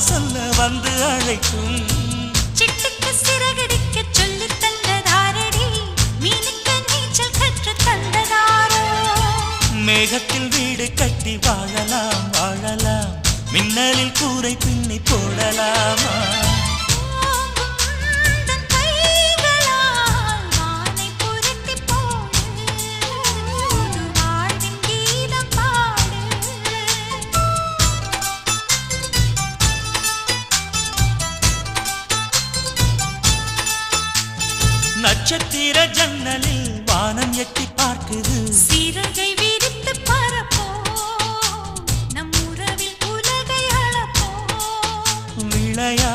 சொல்ல வந்து அழைக்கும். சிட்டுக்கு சிறகடிக்க சொல்லி தந்ததாரடி, மீனுக்கு நீச்சல் கற்று தந்ததாரோ. மேகத்தில் வீடு கட்டி வாழலாம் வாழலாம், மின்னலில் கூரை பின்னி போடலாமா? நட்சத்திர ஜன்னலில் வானம் எட்டி பார்க்குது. சிறகை விரித்து பறப்போம், நம் உறவில் உலகை அளப்போம். விளையா